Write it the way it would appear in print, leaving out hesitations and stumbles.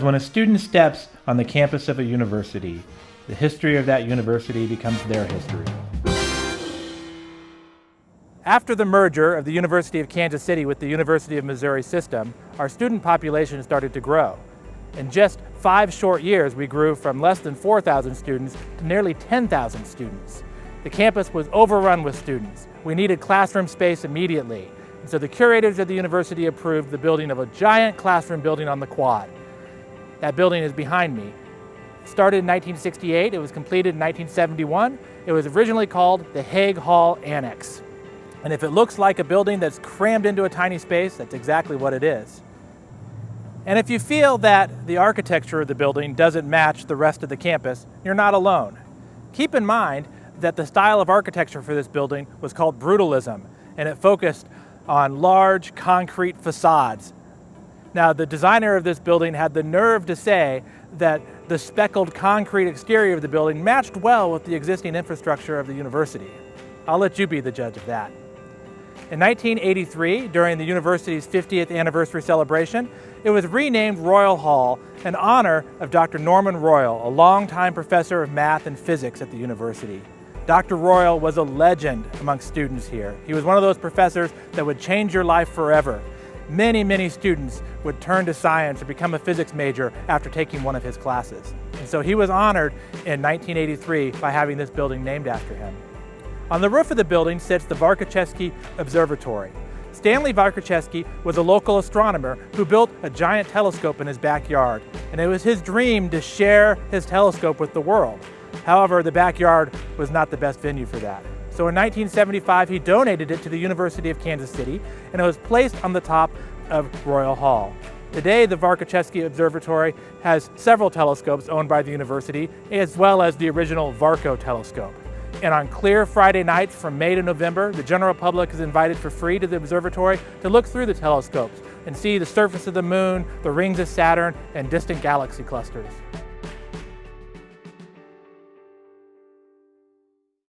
When a student steps on the campus of a university, the history of that university becomes their history. After the merger of the University of Kansas City with the University of Missouri system, our student population started to grow. In just 5 short years, we grew from less than 4,000 students to nearly 10,000 students. The campus was overrun with students. We needed classroom space immediately, and so the curators of the university approved the building of a giant classroom building on the quad. That building is behind me. It started in 1968, it was completed in 1971. It was originally called the Haig Hall Annex. And if it looks like a building that's crammed into a tiny space, that's exactly what it is. And if you feel that the architecture of the building doesn't match the rest of the campus, you're not alone. Keep in mind that the style of architecture for this building was called brutalism, and it focused on large concrete facades. Now, the designer of this building had the nerve to say that the speckled concrete exterior of the building matched well with the existing infrastructure of the university. I'll let you be the judge of that. In 1983, during the university's 50th anniversary celebration, it was renamed Royall Hall in honor of Dr. Norman Royall, a longtime professor of math and physics at the university. Dr. Royall was a legend among students here. He was one of those professors that would change your life forever. Many students would turn to science or become a physics major after taking one of his classes. And so he was honored in 1983 by having this building named after him. On the roof of the building sits the Warszawski Observatory. Stanley Warszawski was a local astronomer who built a giant telescope in his backyard, and it was his dream to share his telescope with the world. However, the backyard was not the best venue for that. So in 1975, he donated it to the University of Kansas City, and it was placed on the top of Royall Hall. Today, the Warszawski Observatory has several telescopes owned by the university, as well as the original Varco telescope. And on clear Friday nights from May to November, the general public is invited for free to the observatory to look through the telescopes and see the surface of the moon, the rings of Saturn, and distant galaxy clusters.